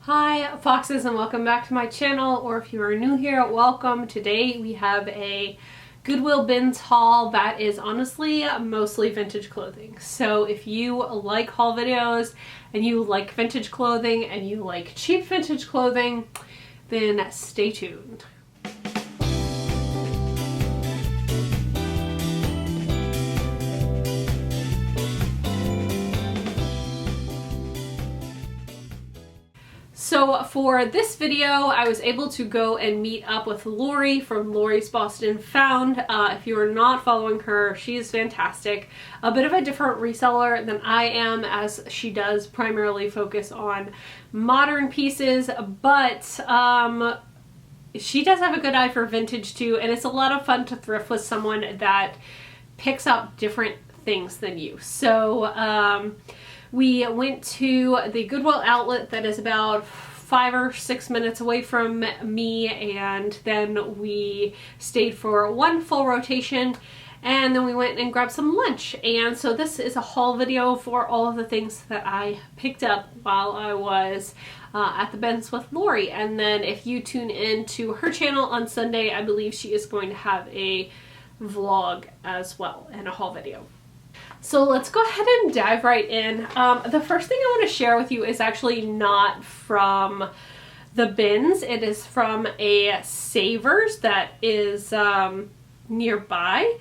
Hi Foxes, and welcome back to my channel, or if you are new here, welcome. Today we have a Goodwill bins haul that is honestly mostly vintage clothing. So if you like haul videos and you like vintage clothing and you like cheap vintage clothing, then stay tuned. So for this video, I was able to go and meet up with Lori from Lori's Boston Found. If you are not following her, she is fantastic. A bit of a different reseller than I am, as she does primarily focus on modern pieces, but she does have a good eye for vintage too, and it's a lot of fun to thrift with someone that picks up different things than you. So we went to the Goodwill outlet that is about 5 or 6 minutes away from me, and then we stayed for one full rotation, and then we went and grabbed some lunch. And so this is a haul video for all of the things that I picked up while I was at the bins with Lori. And then if you tune in to her channel on Sunday, I believe she is going to have a vlog as well and a haul video. So let's go ahead and dive right in. The first thing I want to share with you is actually not from the bins. It is from a Savers that is nearby.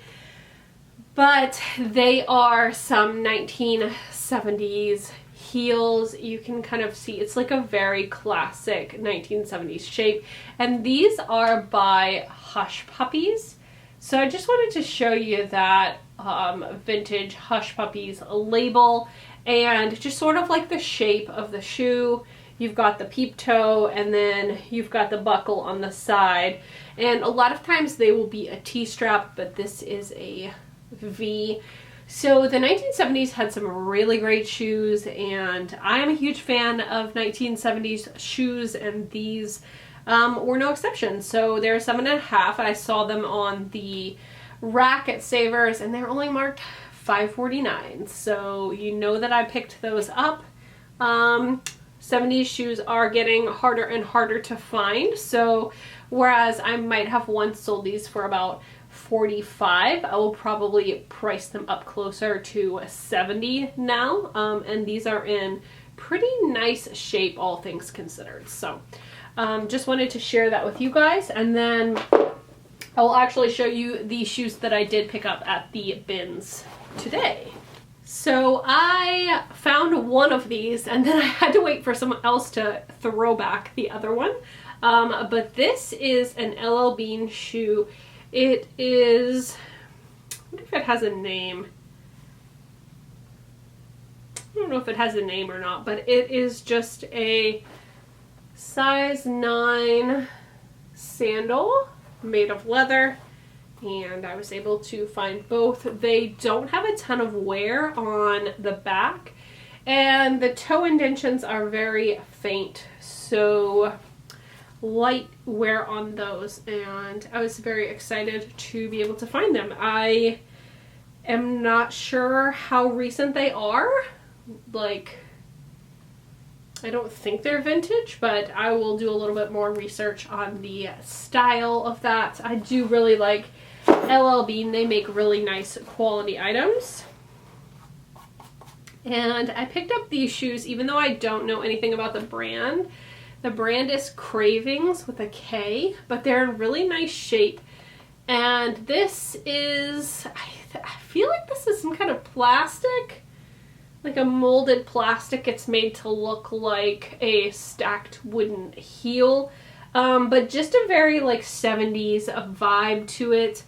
But they are some 1970s heels. You can kind of see it's like a very classic 1970s shape. And these are by Hush Puppies. So I just wanted to show you that vintage Hush Puppies label, and just sort of like the shape of the shoe. You've got the peep toe, and then you've got the buckle on the side, and a lot of times they will be a T-strap, but this is a V. So the 1970s had some really great shoes, and I am a huge fan of 1970s shoes, and these were no exception. So they're 7.5. I saw them on the rack at Savers, and they're only marked $5.49. So you know that I picked those up. 70s shoes are getting harder and harder to find. So whereas I might have once sold these for about $45, I will probably price them up closer to $70 now. And these are in pretty nice shape, all things considered. So just wanted to share that with you guys, and then I will actually show you the shoes that I did pick up at the bins today. So I found one of these, and then I had to wait for someone else to throw back the other one. But this is an LL Bean shoe. It is, I wonder if it has a name. I don't know if it has a name or not, but it is just a size 9 sandal made of leather, and I was able to find both. They don't have a ton of wear on the back, and the toe indentions are very faint, so light wear on those, and I was very excited to be able to find them. I am not sure how recent they are. Like, I don't think they're vintage, but I will do a little bit more research on the style of that. I do really like LL Bean. They make really nice quality items. And I picked up these shoes even though I don't know anything about the brand. The brand is Cravings with a K, but they're in really nice shape. And this is, I feel like this is some kind of plastic. Like a molded plastic. It's made to look like a stacked wooden heel, but just a very like 70s vibe to it.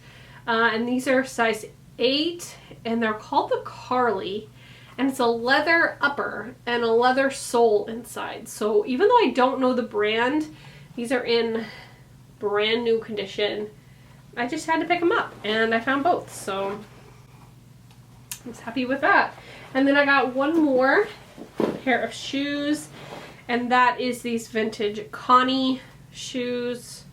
And these are size 8, and they're called the Carly, and it's a leather upper and a leather sole inside. So even though I don't know the brand, these are in brand new condition. I just had to pick them up, and I found both, so I was happy with that. And then I got one more pair of shoes, and that is these vintage Connie shoes.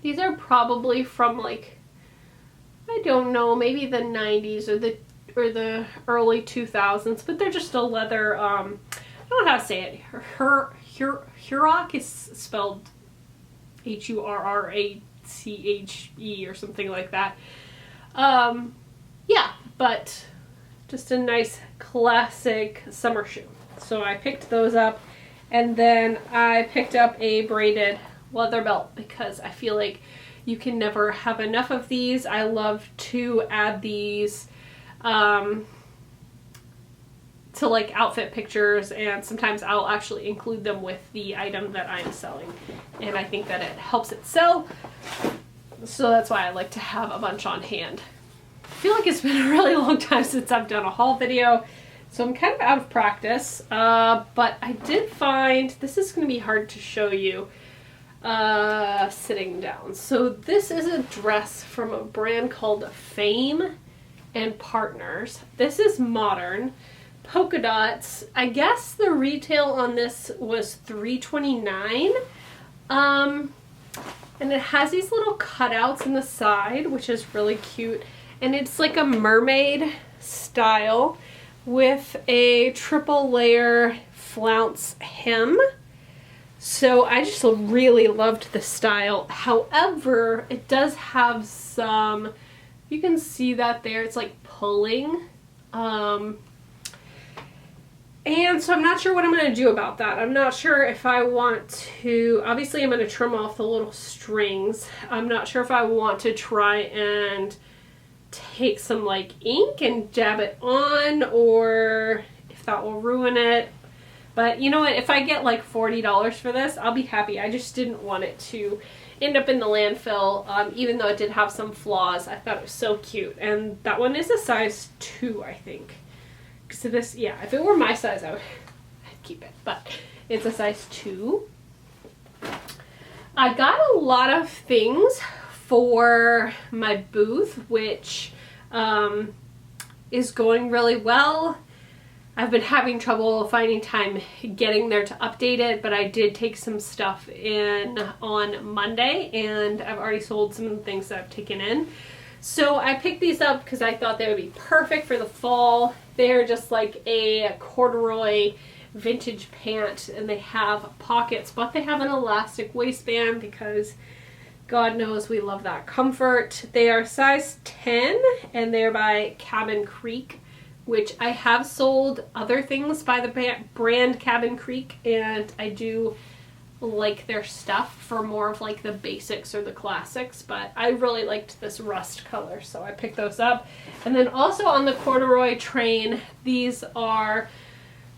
These are probably from, like, I don't know, maybe the 90s or the or the early 2000s, but they're just a leather, I don't know how to say it. Hurrache is spelled Hurrache or something like that. Yeah, but just a nice classic summer shoe. So I picked those up, and then I picked up a braided leather belt because I feel like you can never have enough of these. I love to add these to like outfit pictures, and sometimes I'll actually include them with the item that I'm selling, and I think that it helps it sell, so that's why I like to have a bunch on hand. I feel like it's been a really long time since I've done a haul video, so I'm kind of out of practice, but I did find, this is going to be hard to show you sitting down. So this is a dress from a brand called Fame and Partners. This is modern, polka dots. I guess the retail on this was $3.29. And it has these little cutouts in the side, which is really cute. And it's like a mermaid style with a triple layer flounce hem. So I just really loved the style. However, it does have some, you can see that there, it's like pulling. And so I'm not sure what I'm going to do about that. I'm not sure if I want to, obviously I'm going to trim off the little strings. I'm not sure if I want to try and take some like ink and dab it on, or if that will ruin it. But you know what, if I get like $40 for this, I'll be happy. I just didn't want it to end up in the landfill, even though it did have some flaws. I thought it was so cute. And that one is a size 2, I think. So this, yeah, if it were my size, I'd keep it. But it's a size 2. I got a lot of things for my booth, which is going really well. I've been having trouble finding time getting there to update it, but I did take some stuff in on Monday, and I've already sold some of the things that I've taken in. So I picked these up because I thought they would be perfect for the fall. They're just like a corduroy vintage pant, and they have pockets, but they have an elastic waistband because God knows we love that comfort. They are size 10, and they're by Cabin Creek, which I have sold other things by the brand Cabin Creek, and I do like their stuff for more of like the basics or the classics, but I really liked this rust color, so I picked those up. And then also on the corduroy train, these are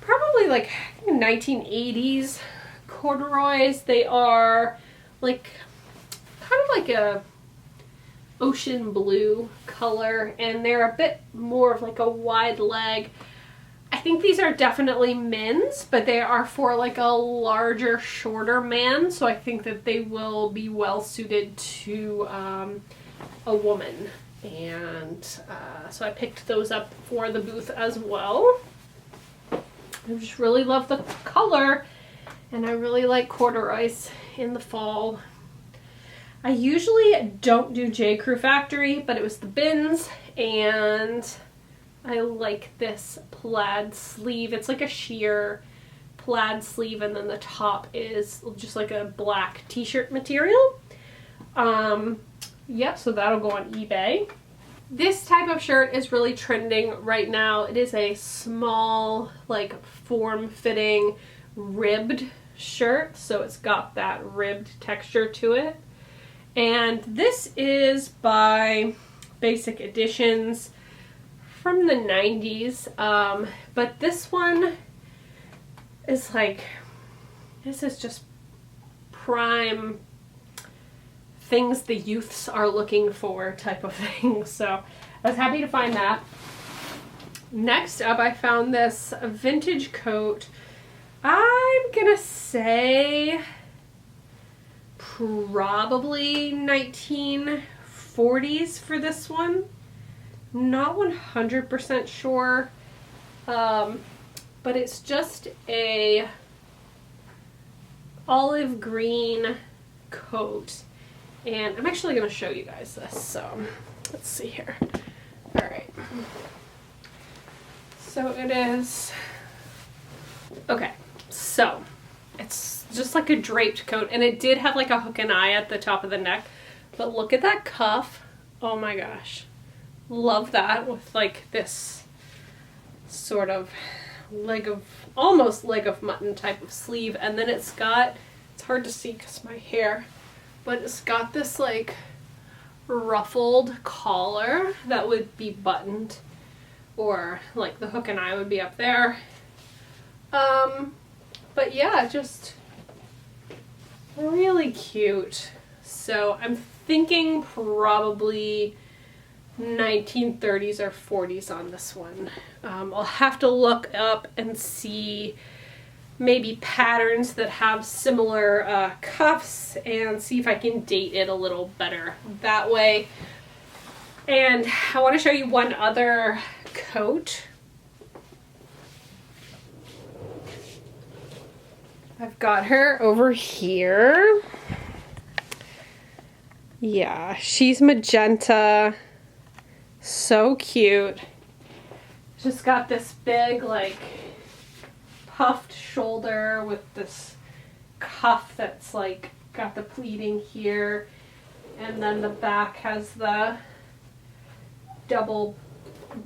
probably like 1980s corduroys. They are like kind of like a ocean blue color, and they're a bit more of like a wide leg. I think these are definitely men's, but they are for like a larger, shorter man, so I think that they will be well suited to a woman. And so I picked those up for the booth as well. I just really love the color, and I really like corduroys in the fall. I usually don't do J. Crew Factory, but it was the bins, and I like this plaid sleeve. It's like a sheer plaid sleeve, and then the top is just like a black t-shirt material. Yeah, so that'll go on eBay. This type of shirt is really trending right now. It is a small, like form-fitting ribbed shirt, so it's got that ribbed texture to it. And this is by Basic Editions from the 90s, but this one is like, this is just prime things the youths are looking for type of thing, so I was happy to find that. Next up, I found this vintage coat. I'm gonna say probably 1940s for this one. Not 100% sure, but it's just a olive green coat, and I'm actually going to show you guys this, so let's see here. Alright, So it is, okay, so it's just like a draped coat, and it did have like a hook and eye at the top of the neck, but look at that cuff. Oh my gosh. Love that, with like this sort of almost leg of mutton type of sleeve, and then it's got, it's hard to see because my hair, but it's got this like ruffled collar that would be buttoned, or like the hook and eye would be up there. But yeah, just really cute. So I'm thinking probably 1930s or 40s on this one. I'll have to look up and see maybe patterns that have similar cuffs and see if I can date it a little better that way. And I want to show you one other coat. I've got her over here. Yeah, she's magenta. So cute. Just got this big like puffed shoulder with this cuff that's like got the pleating here, and then the back has the double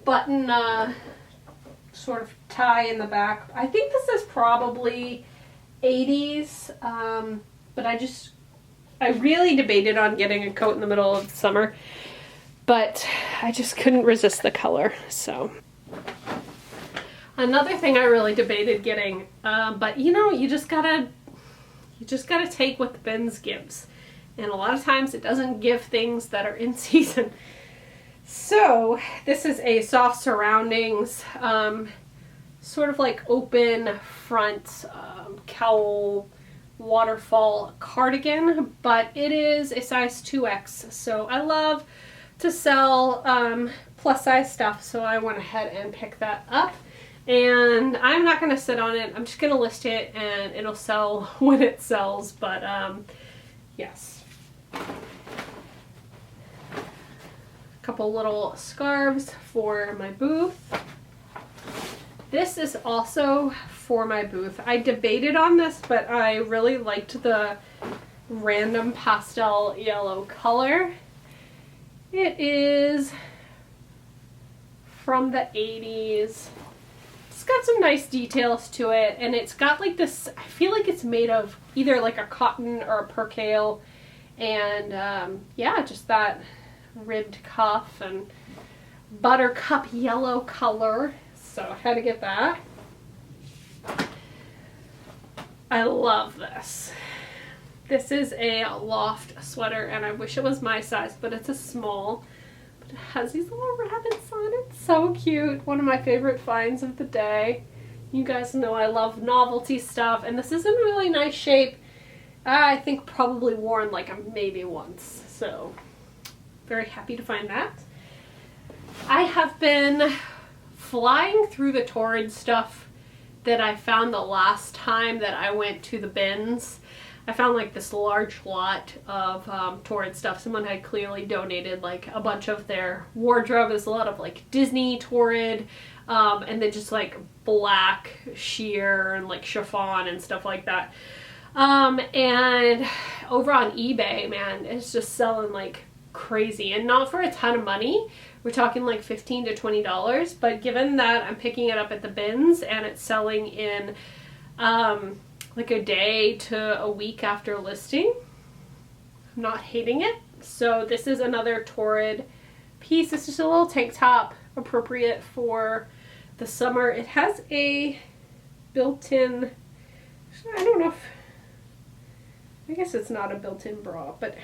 button sort of tie in the back. I think this is probably 80s, but I really debated on getting a coat in the middle of summer, but I just couldn't resist the color. So another thing I really debated getting, but you know, you just gotta take what the bins gives, and a lot of times it doesn't give things that are in season. So this is a soft surroundings, sort of like open front cowl waterfall cardigan, but it is a size 2X. So I love to sell plus size stuff, so I went ahead and picked that up, and I'm not going to sit on it. I'm just going to list it and it'll sell when it sells. But yes, a couple little scarves for my booth. This is also for my booth. I debated on this, but I really liked the random pastel yellow color. It is from the 80s. It's got some nice details to it, and it's got like this, I feel like it's made of either like a cotton or a percale, and yeah, just that ribbed cuff and buttercup yellow color. So I had to get that. I love this. This is a loft sweater, and I wish it was my size, but it's a small. But it has these little rabbits on it. So cute. One of my favorite finds of the day. You guys know I love novelty stuff, and this is in a really nice shape. I think probably worn like maybe once. So very happy to find that. I have been flying through the torrid stuff that I found the last time that I went to the bins. I found like this large lot of torrid stuff. Someone had clearly donated like a bunch of their wardrobe. There's a lot of like Disney torrid, and then just like black sheer and like chiffon and stuff like that. And over on eBay, man, it's just selling like crazy, and not for a ton of money. We're talking like $15 to $20, but given that I'm picking it up at the bins and it's selling in like a day to a week after listing, I'm not hating it. So this is another torrid piece. It's just a little tank top, appropriate for the summer. It has a built-in, I don't know if, I guess it's not a built-in bra, but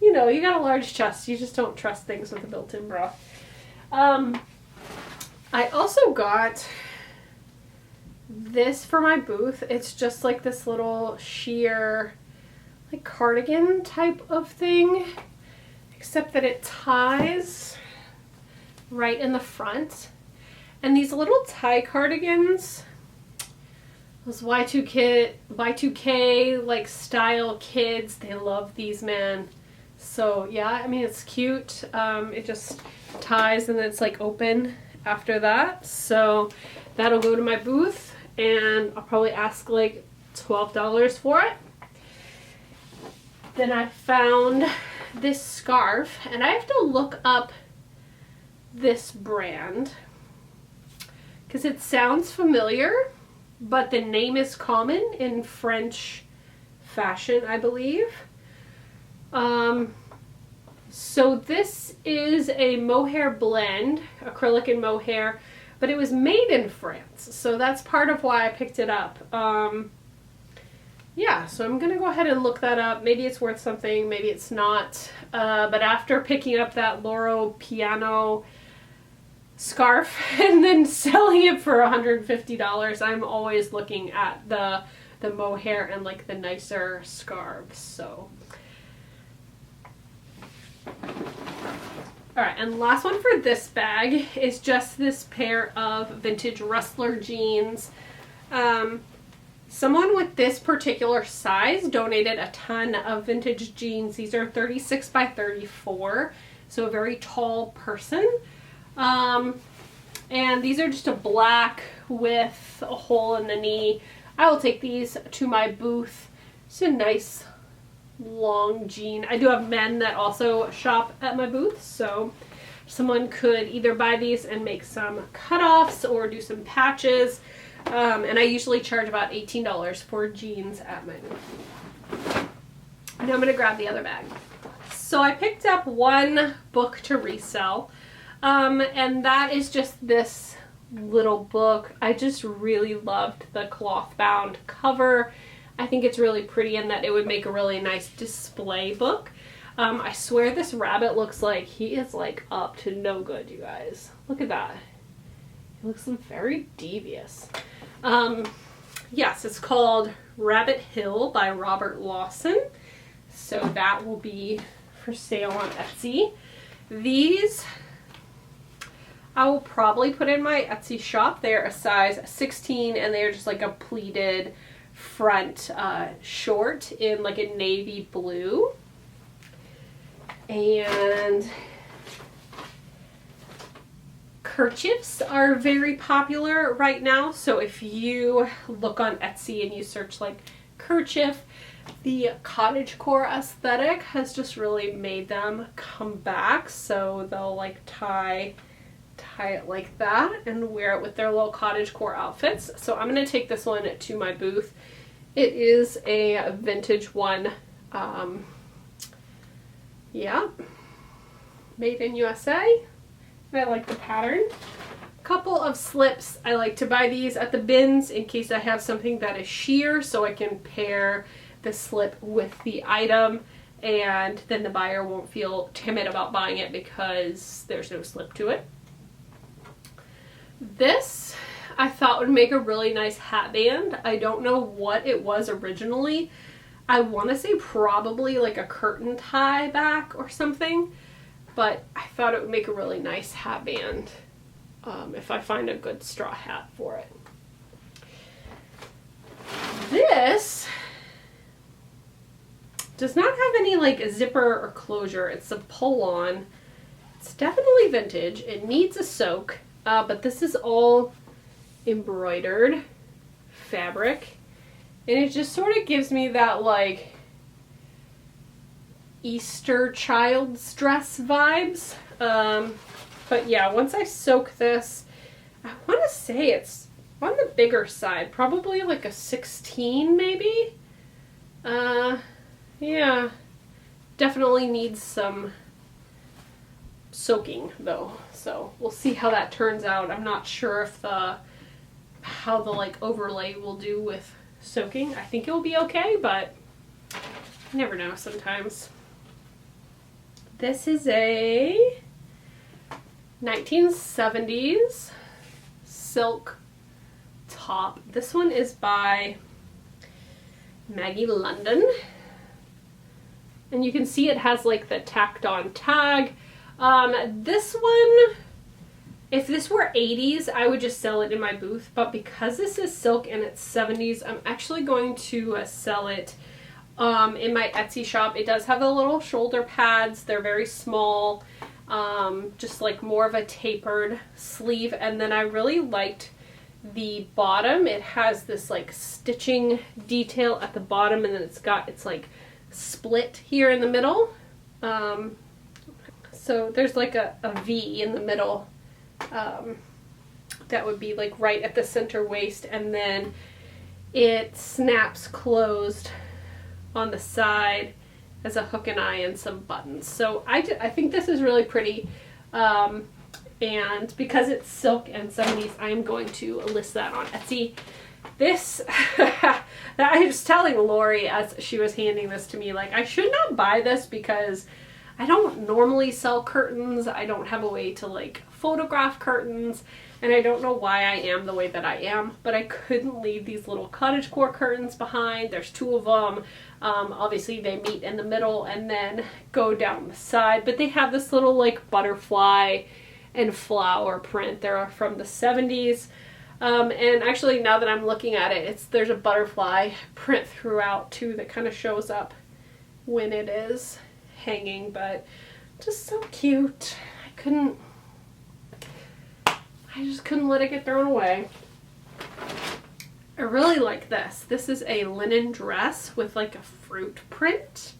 you know, you got a large chest, you just don't trust things with a built-in bra. I also got this for my booth. It's just like this little sheer like cardigan type of thing, except that it ties right in the front. And these little tie cardigans, those Y2K like style kids, they love these, man. So yeah, I mean, it's cute. It just ties and it's like open after that. So that'll go to my booth, and I'll probably ask like $12 for it. Then I found this scarf, and I have to look up this brand because it sounds familiar, but the name is common in French fashion, I believe. So this is a mohair blend, acrylic and mohair, but it was made in France, so that's part of why I picked it up. Yeah, so I'm gonna go ahead and look that up. Maybe it's worth something, maybe it's not. But after picking up that Loro Piano scarf and then selling it for $150, I'm always looking at the mohair and like the nicer scarves. So alright, and last one for this bag is just this pair of vintage Rustler jeans. Someone with this particular size donated a ton of vintage jeans. These are 36 by 34, so a very tall person. And these are just a black with a hole in the knee. I will take these to my booth. It's a nice long jean. I do have men that also shop at my booth, so someone could either buy these and make some cutoffs or do some patches. And I usually charge about $18 for jeans at my booth. Now I'm going to grab the other bag. So I picked up one book to resell, and that is just this little book. I just really loved the cloth bound cover. I think it's really pretty and that it would make a really nice display book. I swear this rabbit looks like he is like up to no good, you guys. Look at that. He looks very devious. Yes, it's called Rabbit Hill by Robert Lawson. So that will be for sale on Etsy. These I will probably put in my Etsy shop. They're a size 16 and they're just like a pleated front short in like a navy blue. And kerchiefs are very popular right now, so if you look on Etsy and you search like kerchief, the cottagecore aesthetic has just really made them come back. So they'll like tie it like that and wear it with their little cottagecore outfits. So I'm going to take this one to my booth. It is a vintage one. Yeah, made in USA. I like the pattern. Couple of slips. I like to buy these at the bins in case I have something that is sheer, so I can pair the slip with the item and then the buyer won't feel timid about buying it because there's no slip to it. This I thought would make a really nice hat band. I don't know what it was originally. I want to say probably like a curtain tie back or something. But I thought it would make a really nice hat band if I find a good straw hat for it. This does not have any like zipper or closure. It's a pull-on. It's definitely vintage. It needs a soak, but this is all embroidered fabric. And it just sort of gives me that like Easter child's dress vibes. But yeah, once I soak this, I want to say it's on the bigger side, probably like a 16 maybe. Yeah, definitely needs some soaking though, so we'll see how that turns out. I'm not sure if how the like overlay will do with soaking. I think it will be okay, but you never know sometimes. This is a 1970s silk top. This one is by Maggie London. And you can see it has like the tacked on tag. This one, if this were 80s, I would just sell it in my booth. But because this is silk and it's 70s, I'm actually going to sell it in my Etsy shop. It does have the little shoulder pads. They're very small. just like more of a tapered sleeve. And then I really liked the bottom. It has this like stitching detail at the bottom, and then it's like split here in the middle. So there's like a V in the middle. That would be like right at the center waist, and then it snaps closed on the side as a hook and eye and some buttons. So I think this is really pretty. And because it's silk and 70s, I am going to list that on Etsy. This, I was telling Lori as she was handing this to me, like, I should not buy this because I don't normally sell curtains. I don't have a way to like photograph curtains, and I don't know why I am the way that I am, but I couldn't leave these little cottagecore curtains behind. There's 2 of them. Obviously they meet in the middle and then go down the side, but they have this little like butterfly and flower print. They're from the 70s. And actually, now that I'm looking at it, there's a butterfly print throughout too that kind of shows up when it is hanging, but just so cute. I just couldn't let it get thrown away. I really like this. This is a linen dress with like a fruit print.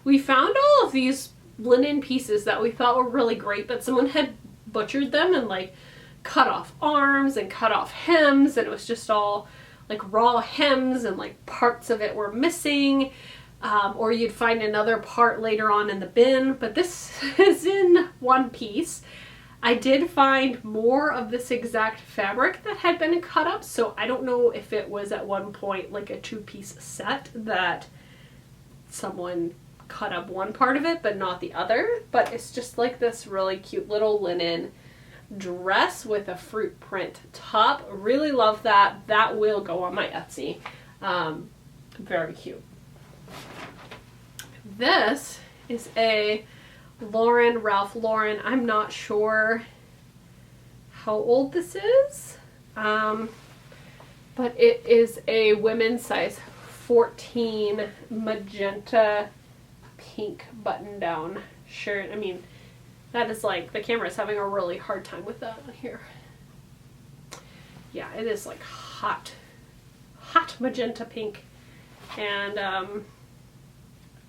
We found all of these linen pieces that we thought were really great, but someone had butchered them and like cut off arms and cut off hems, and it was just all like raw hems, and like parts of it were missing, or you'd find another part later on in the bin, but this is in one piece. I did find more of this exact fabric that had been cut up, so I don't know if it was at one point like a 2-piece set that someone cut up one part of it but not the other, but it's just like this really cute little linen dress with a fruit print top. Really love that. That will go on my Etsy. Very cute. This is a Ralph Lauren. I'm not sure how old this is, but it is a women's size 14 magenta pink button down shirt. I mean, that is like, the camera is having a really hard time with that here. Yeah, it is like hot magenta pink, and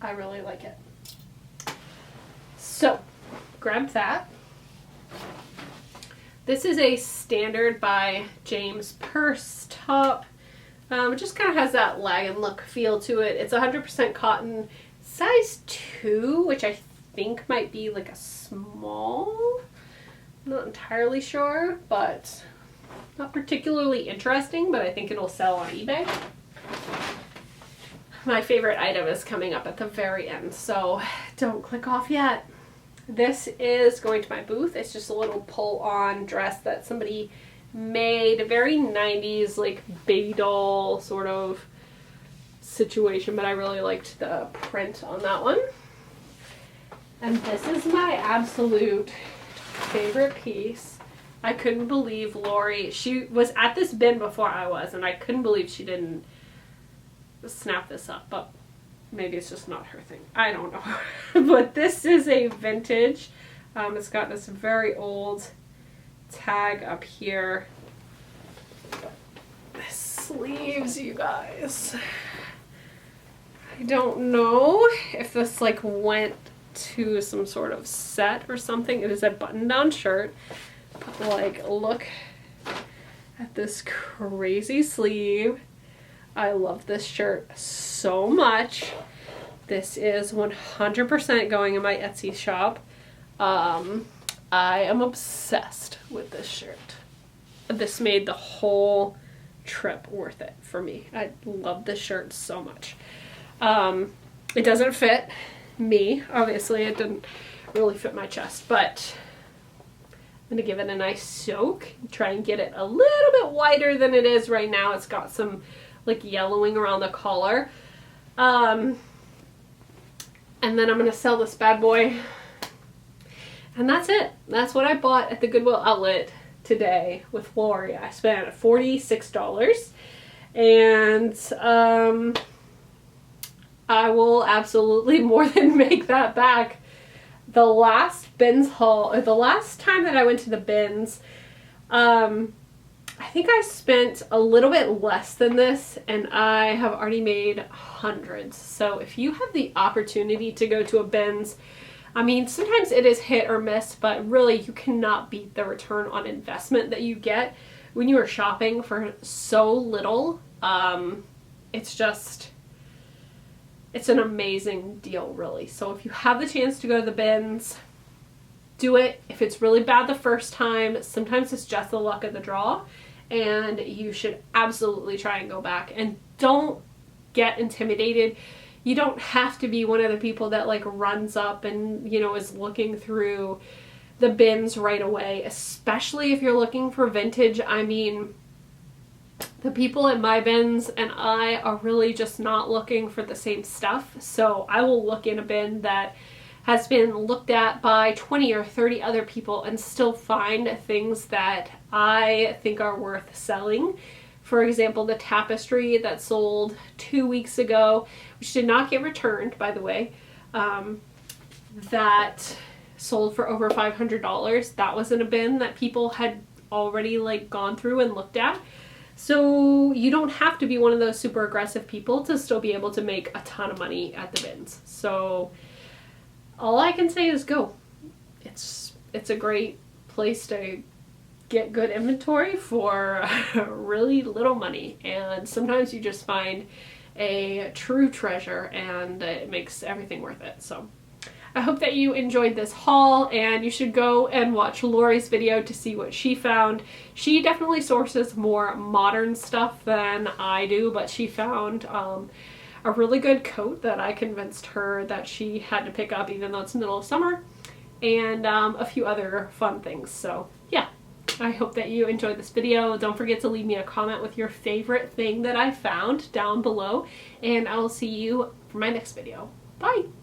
I really like it. So, grab that. This is a Standard by James purse top. It just kind of has that lag and look feel to it. It's 100% cotton, size 2, which I think might be like a small. I'm not entirely sure, but not particularly interesting, but I think it'll sell on eBay. My favorite item is coming up at the very end, so don't click off yet. This is going to my booth. It's just a little pull-on dress that somebody made, a very 90s like baby doll sort of situation, but I really liked the print on that one. And this is my absolute favorite piece. I couldn't believe Lori, she was at this bin before I was, and I couldn't believe she didn't snap this up, but maybe it's just not her thing. I don't know. But this is a vintage. It's got this very old tag up here. The sleeves, you guys. I don't know if this like went to some sort of set or something. It is a button-down shirt. But like, look at this crazy sleeve. I love this shirt so much. This is 100% going in my Etsy shop. I am obsessed with this shirt. This made the whole trip worth it for me. I love this shirt so much. It doesn't fit me, obviously. It didn't really fit my chest, but I'm gonna give it a nice soak, try and get it a little bit wider than it is right now. It's got some like yellowing around the collar. And then I'm gonna sell this bad boy. And that's it. That's what I bought at the Goodwill outlet today with Lori. I spent $46. And I will absolutely more than make that back the last bins haul, or the last time that I went to the bins, I think I spent a little bit less than this, and I have already made hundreds. So if you have the opportunity to go to a bins, I mean, sometimes it is hit or miss, but really you cannot beat the return on investment that you get when you are shopping for so little. It's an amazing deal, really. So if you have the chance to go to the bins, do it. If it's really bad the first time, sometimes it's just the luck of the draw, and you should absolutely try and go back. And don't get intimidated. You don't have to be one of the people that like runs up and, you know, is looking through the bins right away, especially if you're looking for vintage. I mean, the people at my bins and I are really just not looking for the same stuff. So I will look in a bin that has been looked at by 20 or 30 other people and still find things that I think are worth selling. For example, the tapestry that sold 2 weeks ago, which did not get returned, by the way, that sold for over $500. That was in a bin that people had already like gone through and looked at. So you don't have to be one of those super aggressive people to still be able to make a ton of money at the bins. So all I can say is go. It's a great place to get good inventory for really little money, and sometimes you just find a true treasure and it makes everything worth it. So I hope that you enjoyed this haul, and you should go and watch Lori's video to see what she found. She definitely sources more modern stuff than I do, but she found a really good coat that I convinced her that she had to pick up even though it's middle of summer, and a few other fun things. So yeah, I hope that you enjoyed this video. Don't forget to leave me a comment with your favorite thing that I found down below, and I will see you for my next video. Bye!